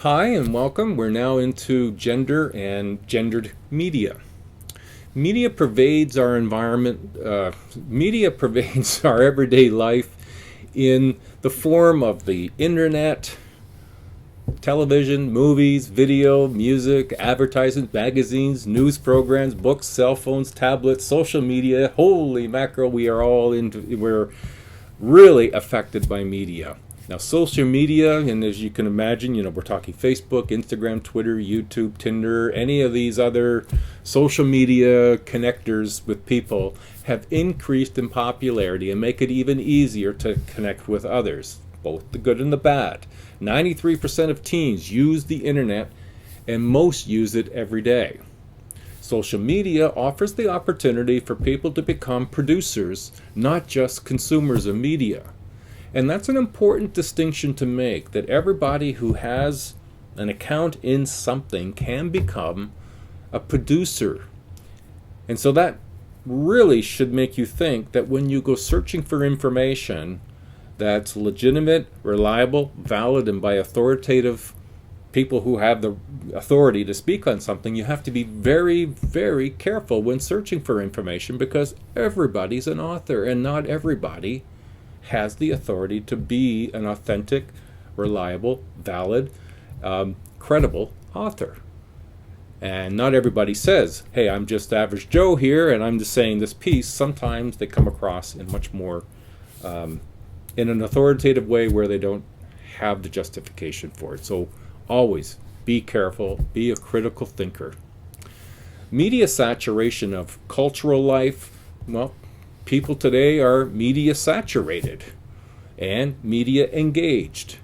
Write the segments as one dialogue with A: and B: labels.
A: Hi and welcome. We're now into gender and gendered media. Media pervades our environment, media pervades our everyday life in the form of the internet, television, movies, video, music, advertisements, magazines, news programs, books, cell phones, tablets, social media. Holy mackerel, we're really affected by media. Now, social media, and as you can imagine, we're talking Facebook, Instagram, Twitter, YouTube, Tinder, any of these other social media connectors with people have increased in popularity and make it even easier to connect with others, both the good and the bad. 93% of teens use the internet, and most use it every day. Social media offers the opportunity for people to become producers, not just consumers of media. And that's an important distinction to make, that everybody who has an account in something can become a producer. And so that really should make you think that when you go searching for information that's legitimate, reliable, valid, and by authoritative people who have the authority to speak on something, you have to be very, very careful when searching for information, because everybody's an author and not everybody has the authority to be an authentic, reliable, valid, credible author. And not everybody says, hey, I'm just average Joe here and I'm just saying this piece. Sometimes they come across in much more, in an authoritative way where they don't have the justification for it. So always be careful, be a critical thinker. Media saturation of cultural life, well, people today are media saturated and media engaged,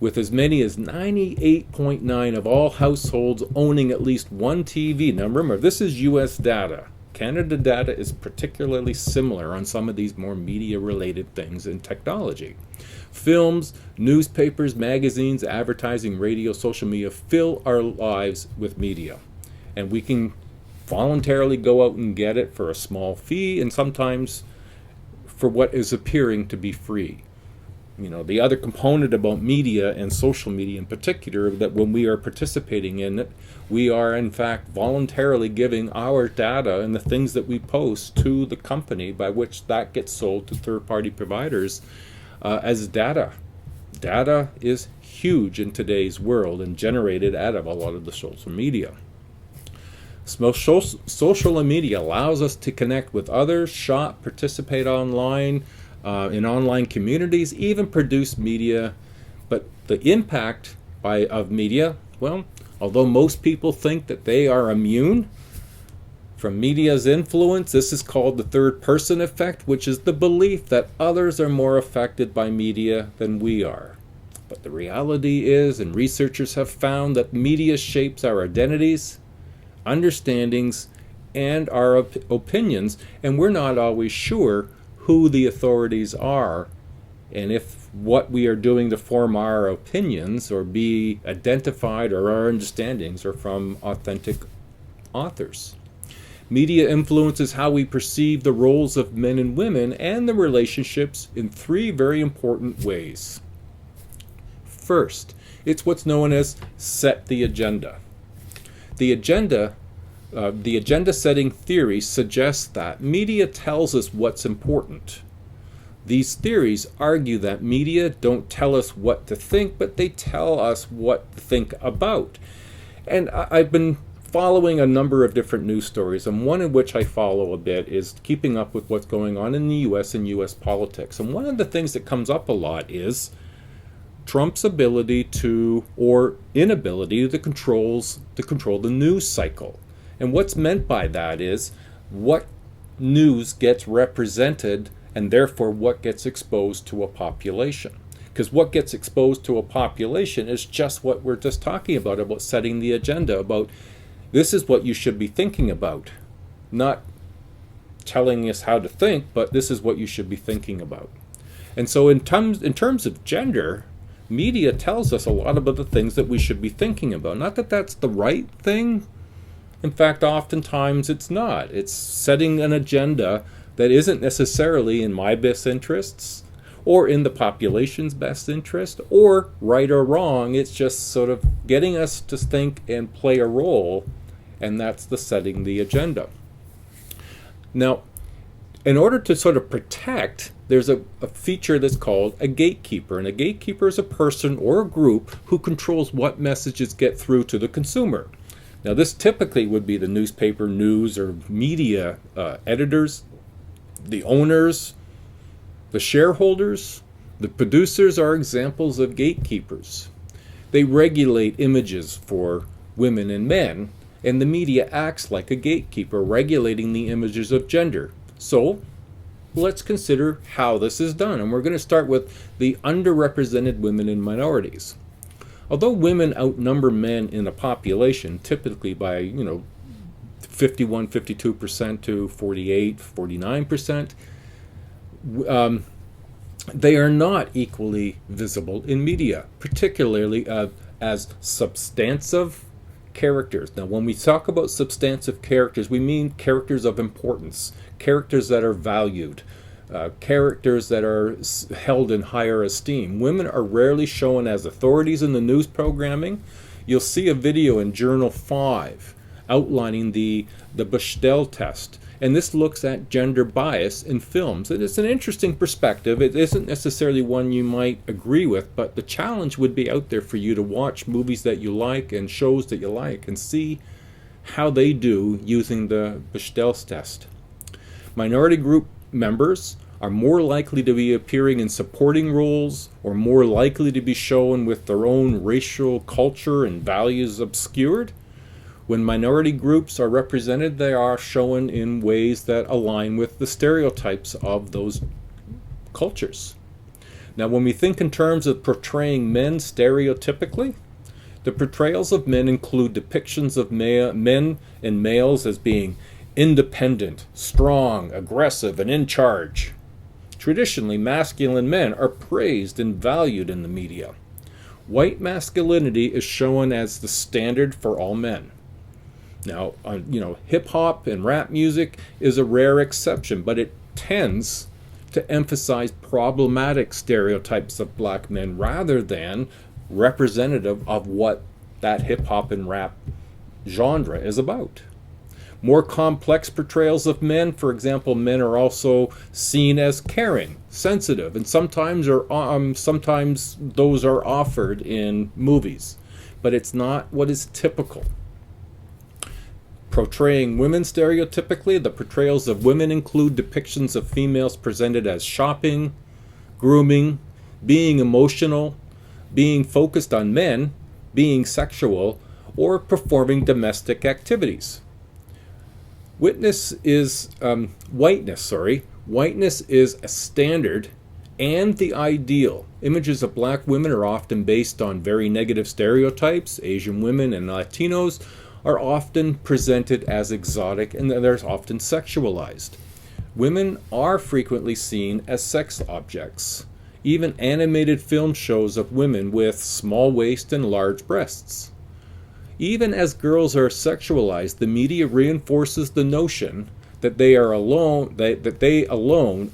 A: with as many as 98.9% of all households owning at least one TV. Now remember, this is US data. Canada data is particularly similar on some of these more media-related things in technology. Films, newspapers, magazines, advertising, radio, social media fill our lives with media. And we can voluntarily go out and get it for a small fee, and sometimes for what is appearing to be free. The other component about media and social media in particular, that when we are participating in it, we are in fact voluntarily giving our data and the things that we post to the company by which that gets sold to third-party providers as data. Data is huge in today's world and generated out of a lot of the social media. Social media allows us to connect with others, shop, participate online, in online communities, even produce media. But the impact of media, well, although most people think that they are immune from media's influence, this is called the third person effect, which is the belief that others are more affected by media than we are. But the reality is, and researchers have found, that media shapes our identities, understandings, and our opinions, and we're not always sure who the authorities are and if what we are doing to form our opinions or be identified or our understandings are from authentic authors. Media influences how we perceive the roles of men and women and the relationships in three very important ways. First, it's what's known as set the agenda. The agenda setting theory suggests that media tells us what's important. These theories argue that media don't tell us what to think, but they tell us what to think about. And I've been following a number of different news stories, and one in which I follow a bit is keeping up with what's going on in the US and US politics. And one of the things that comes up a lot is Trump's ability to, or inability to control the news cycle. And what's meant by that is what news gets represented and therefore what gets exposed to a population. Because what gets exposed to a population is just what we're just talking about setting the agenda, about this is what you should be thinking about. Not telling us how to think, but this is what you should be thinking about. And so in terms of gender, media tells us a lot about the things that we should be thinking about. Not that that's the right thing. In fact, oftentimes it's not. It's setting an agenda that isn't necessarily in my best interests or in the population's best interest, or right or wrong. It's just sort of getting us to think and play a role, and that's the setting the agenda. Now, in order to sort of protect, there's a feature that's called a gatekeeper. And a gatekeeper is a person or a group who controls what messages get through to the consumer. Now, this typically would be the newspaper, news, or media editors, the owners, the shareholders. The producers are examples of gatekeepers. They regulate images for women and men, and the media acts like a gatekeeper, regulating the images of gender. So, let's consider how this is done. And we're going to start with the underrepresented women and minorities. Although women outnumber men in a population, typically by, 51, 52% to 48, 49%, they are not equally visible in media, particularly as substantive characters. Now, when we talk about substantive characters, we mean characters of importance, characters that are valued, characters that are held in higher esteem. Women are rarely shown as authorities in the news programming. You'll see a video in Journal 5 outlining the Bechdel test, and this looks at gender bias in films. And it's an interesting perspective. It isn't necessarily one you might agree with, but the challenge would be out there for you to watch movies that you like and shows that you like and see how they do using the Bechdel test. Minority group members are more likely to be appearing in supporting roles or more likely to be shown with their own racial culture and values obscured. When minority groups are represented, they are shown in ways that align with the stereotypes of those cultures. Now, when we think in terms of portraying men stereotypically, the portrayals of men include depictions of men and males as being independent, strong, aggressive, and in charge. Traditionally, masculine men are praised and valued in the media. White masculinity is shown as the standard for all men. Now, hip-hop and rap music is a rare exception, but it tends to emphasize problematic stereotypes of black men rather than representative of what that hip-hop and rap genre is about. More complex portrayals of men, for example, men are also seen as caring, sensitive, and sometimes those are offered in movies, but it's not what is typical. Portraying women stereotypically, the portrayals of women include depictions of females presented as shopping, grooming, being emotional, being focused on men, being sexual, or performing domestic activities. Whiteness is a standard and the ideal. Images of black women are often based on very negative stereotypes. Asian women and Latinos are often presented as exotic and they're often sexualized. Women are frequently seen as sex objects. Even animated film shows of women with small waist and large breasts. Even as girls are sexualized, the media reinforces the notion that they alone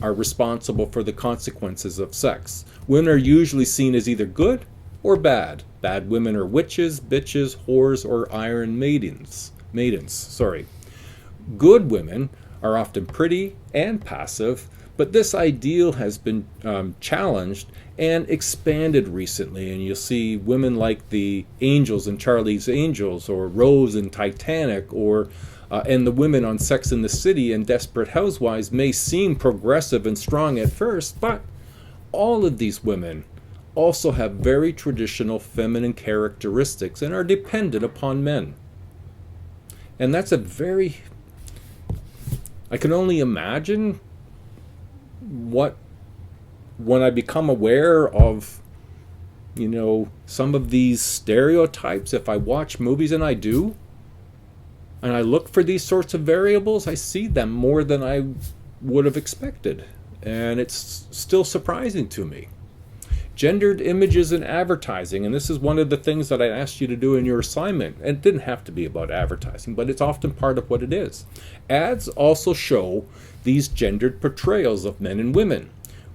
A: are responsible for the consequences of sex. Women are usually seen as either good or bad. Bad women are witches, bitches, whores, or iron maidens. Good women are often pretty and passive, but this ideal has been challenged and expanded recently, and you'll see women like the angels in Charlie's Angels, or Rose in Titanic, and the women on Sex and the City and Desperate Housewives may seem progressive and strong at first, but all of these women also have very traditional feminine characteristics and are dependent upon men. And that's I can only imagine when I become aware of, some of these stereotypes, if I watch movies, and I do, and I look for these sorts of variables, I see them more than I would have expected. And it's still surprising to me. Gendered images in advertising, and this is one of the things that I asked you to do in your assignment. And it didn't have to be about advertising, but it's often part of what it is. Ads also show these gendered portrayals of men and women.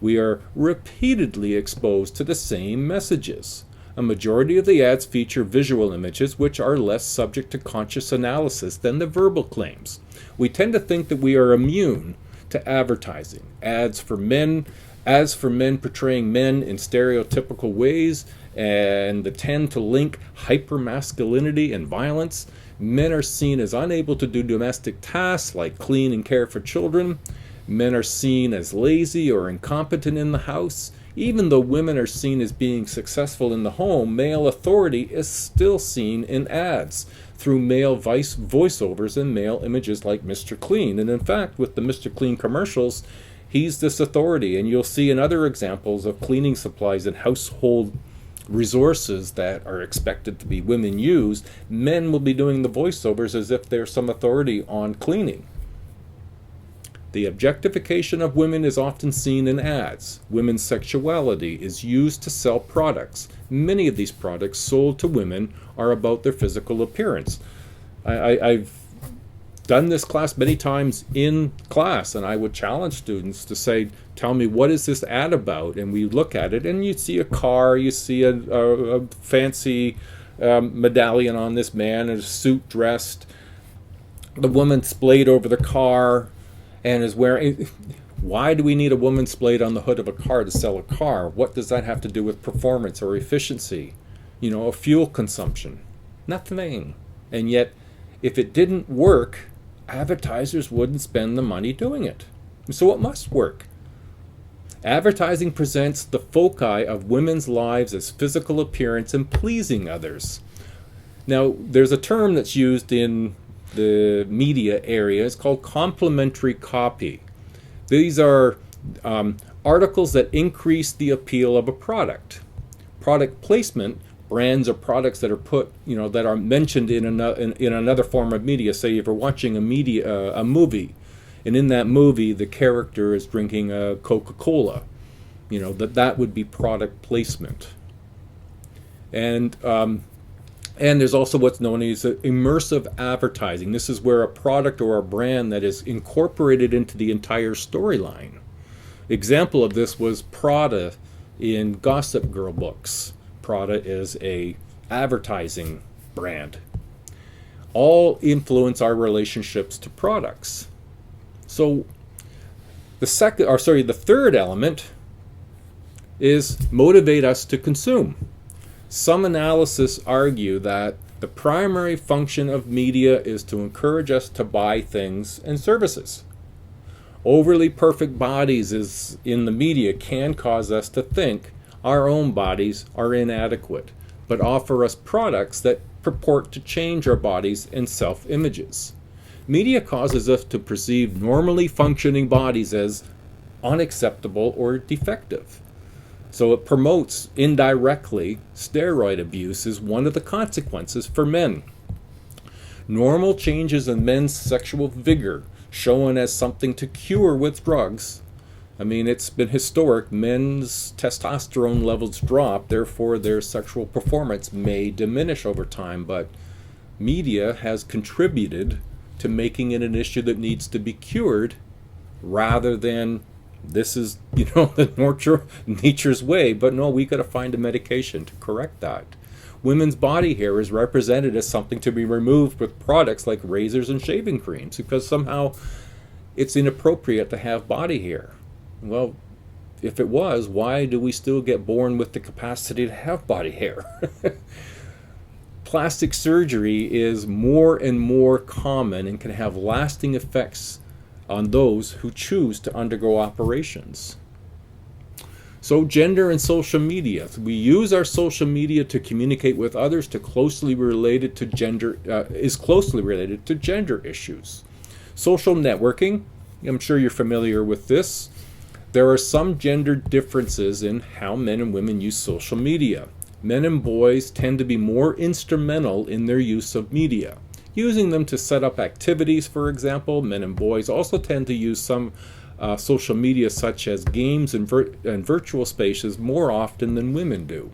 A: we are repeatedly exposed to the same messages. A majority of the ads feature visual images which are less subject to conscious analysis than the verbal claims. We tend to think that we are immune to advertising. Ads for men portraying men in stereotypical ways, and they tend to link hypermasculinity and violence. Men are seen as unable to do domestic tasks like clean and care for children. Men are seen as lazy or incompetent in the house. Even though women are seen as being successful in the home, male authority is still seen in ads through male voiceovers and male images like Mr. Clean. And in fact, with the Mr. Clean commercials, he's this authority. And you'll see in other examples of cleaning supplies and household resources that are expected to be women used, men will be doing the voiceovers as if they're some authority on cleaning. The objectification of women is often seen in ads. Women's sexuality is used to sell products. Many of these products sold to women are about their physical appearance. I've done this class many times in class, and I would challenge students to say, tell me, what is this ad about? And we look at it, and you see a car, you see a fancy medallion on this man in a suit dressed. The woman splayed over the car and is wearing... Why do we need a woman splayed on the hood of a car to sell a car? What does that have to do with performance or efficiency? Or fuel consumption? Nothing. And yet, if it didn't work, advertisers wouldn't spend the money doing it. So it must work. Advertising presents the foci of women's lives as physical appearance and pleasing others. Now, there's a term that's used in the media area. It's called complementary copy. These are articles that increase the appeal of a product. Product placement, brands or products that are put, that are mentioned in another form of media. Say if you're watching a movie, and in that movie the character is drinking a Coca-Cola, that would be product placement. And there's also what's known as immersive advertising. This is where a product or a brand that is incorporated into the entire storyline. Example of this was Prada in Gossip Girl books. Prada is a advertising brand. All influence our relationships to products. So the third element is motivate us to consume. Some analysis argue that the primary function of media is to encourage us to buy things and services. Overly perfect bodies in the media can cause us to think our own bodies are inadequate, but offer us products that purport to change our bodies and self-images. Media causes us to perceive normally functioning bodies as unacceptable or defective. So it promotes indirectly steroid abuse is one of the consequences for men. Normal changes in men's sexual vigor shown as something to cure with drugs. It's been historic. Men's testosterone levels drop, therefore their sexual performance may diminish over time, but media has contributed to making it an issue that needs to be cured rather than this is, the nature's way, but no, we got to find a medication to correct that. Women's body hair is represented as something to be removed with products like razors and shaving creams because somehow it's inappropriate to have body hair. Well, if it was, why do we still get born with the capacity to have body hair? Plastic surgery is more and more common and can have lasting effects on those who choose to undergo operations. So gender and social media. We use our social media to communicate with others is closely related to gender issues. Social networking, I'm sure you're familiar with this. There are some gender differences in how men and women use social media. Men and boys tend to be more instrumental in their use of media. Using them to set up activities, for example, men and boys also tend to use some social media such as games and virtual spaces more often than women do.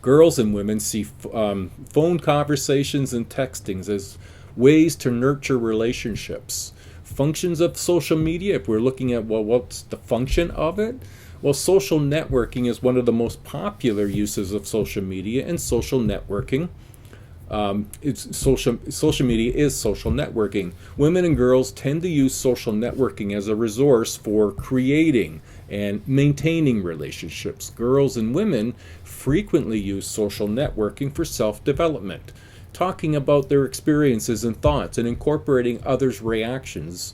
A: Girls and women see phone conversations and textings as ways to nurture relationships. Functions of social media, if we're looking at, well, what's the function of it? Well, social networking is one of the most popular uses of social media, and social networking, social media is social networking. Women and girls tend to use social networking as a resource for creating and maintaining relationships. Girls and women frequently use social networking for self-development, talking about their experiences and thoughts and incorporating others' reactions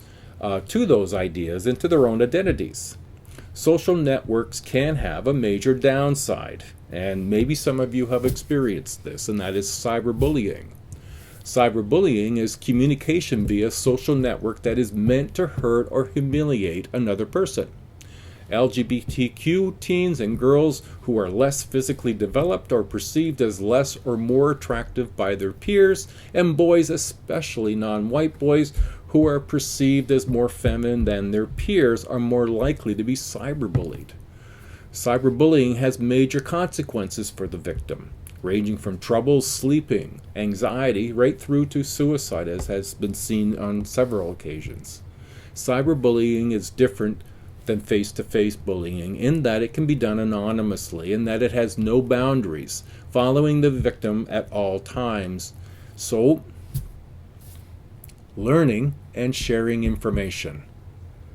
A: to those ideas into their own identities. Social networks can have a major downside, and maybe some of you have experienced this, and that is cyberbullying. Cyberbullying is communication via social network that is meant to hurt or humiliate another person. LGBTQ teens and girls who are less physically developed are perceived as less or more attractive by their peers, and boys, especially non-white boys, who are perceived as more feminine than their peers, are more likely to be cyberbullied. Cyberbullying has major consequences for the victim, ranging from troubles sleeping, anxiety, right through to suicide, as has been seen on several occasions. Cyberbullying is different than face-to-face bullying in that it can be done anonymously and that it has no boundaries, following the victim at all times. So, learning and sharing information.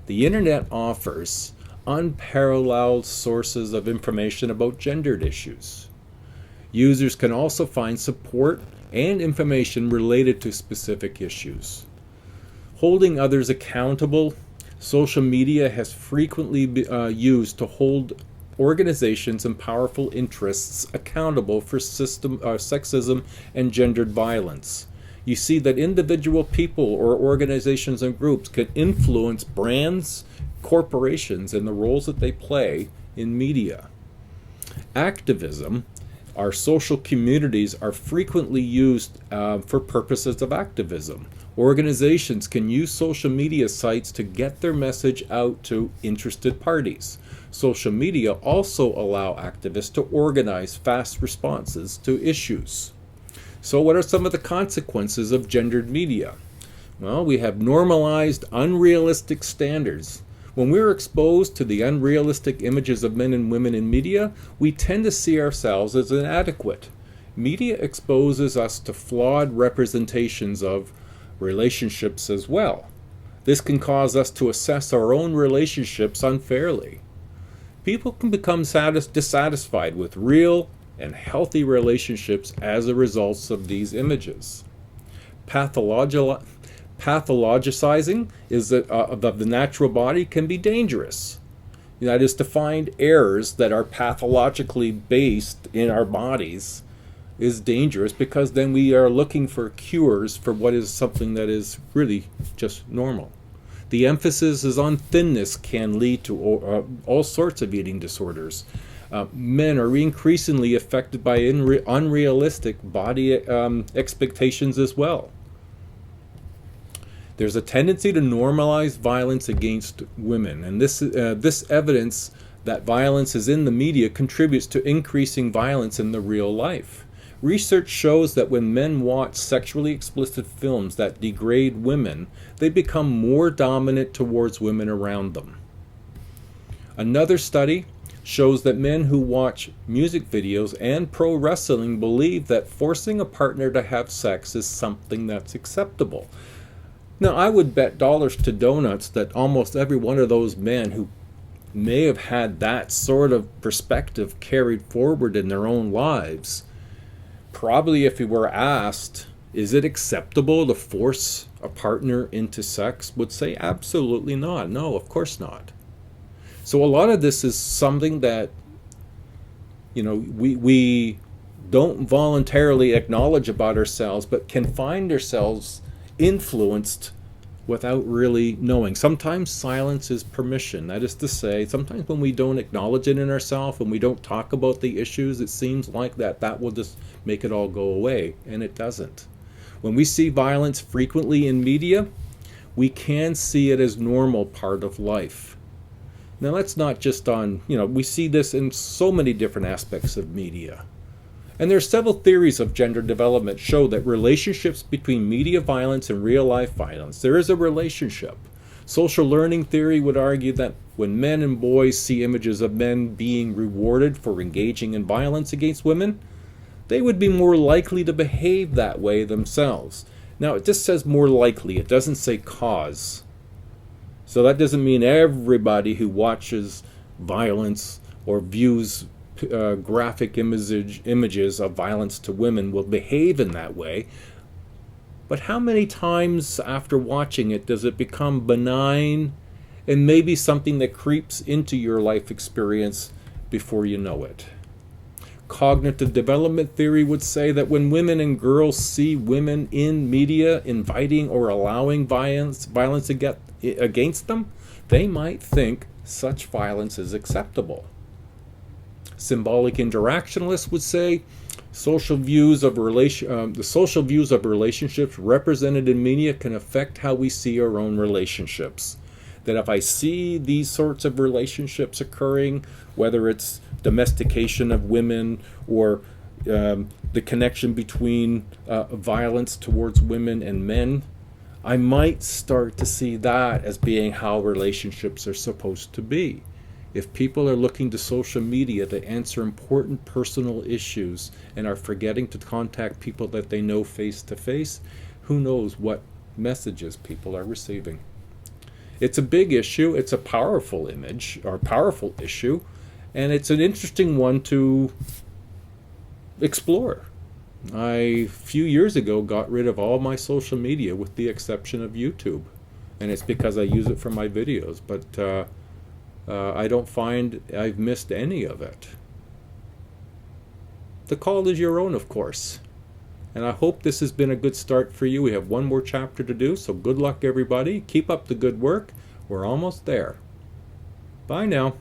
A: The internet offers unparalleled sources of information about gendered issues. Users can also find support and information related to specific issues. Holding others accountable, social media has frequently been used to hold organizations and powerful interests accountable for sexism and gendered violence. You see that individual people or organizations and groups can influence brands, corporations, and the roles that they play in media. Activism, our social communities are frequently used for purposes of activism. Organizations can use social media sites to get their message out to interested parties. Social media also allow activists to organize fast responses to issues. So what are some of the consequences of gendered media? Well, we have normalized unrealistic standards. When we're exposed to the unrealistic images of men and women in media, we tend to see ourselves as inadequate. Media exposes us to flawed representations of relationships as well. This can cause us to assess our own relationships unfairly. People can become dissatisfied with real and healthy relationships as a result of these images. Pathologizing of the natural body can be dangerous. That is, to find errors that are pathologically based in our bodies is dangerous, because then we are looking for cures for what is something that is really just normal. The emphasis is on thinness can lead to all sorts of eating disorders. Men are increasingly affected by unrealistic body expectations as well. There's a tendency to normalize violence against women, and this evidence that violence is in the media contributes to increasing violence in the real life. Research shows that when men watch sexually explicit films that degrade women, they become more dominant towards women around them. Another study shows that men who watch music videos and pro wrestling believe that forcing a partner to have sex is something that's acceptable. Now, I would bet dollars to donuts that almost every one of those men who may have had that sort of perspective carried forward in their own lives, probably if he were asked, is it acceptable to force a partner into sex, would say absolutely not. No, of course not. So a lot of this is something that, we don't voluntarily acknowledge about ourselves, but can find ourselves influenced without really knowing. Sometimes silence is permission. That is to say, sometimes when we don't acknowledge it in ourselves and we don't talk about the issues, it seems like that will just make it all go away, and it doesn't. When we see violence frequently in media, we can see it as normal part of life. Now, that's not just on, we see this in so many different aspects of media. And there are several theories of gender development show that relationships between media violence and real life violence, there is a relationship. Social learning theory would argue that when men and boys see images of men being rewarded for engaging in violence against women, they would be more likely to behave that way themselves. Now, it just says more likely, it doesn't say cause. So that doesn't mean everybody who watches violence or views graphic images of violence to women will behave in that way. But how many times after watching it does it become benign and maybe something that creeps into your life experience before you know it? Cognitive development theory would say that when women and girls see women in media inviting or allowing violence against them, they might think such violence is acceptable. Symbolic interactionalists would say the social views of relationships represented in media can affect how we see our own relationships. That if I see these sorts of relationships occurring, whether it's domestication of women or the connection between violence towards women and men, I might start to see that as being how relationships are supposed to be. If people are looking to social media to answer important personal issues and are forgetting to contact people that they know face to face, who knows what messages people are receiving. It's a big issue, it's a powerful issue, and it's an interesting one to explore. I, a few years ago, got rid of all my social media with the exception of YouTube. And it's because I use it for my videos, but I don't find I've missed any of it. The call is your own, of course. And I hope this has been a good start for you. We have one more chapter to do, so good luck, everybody. Keep up the good work. We're almost there. Bye now.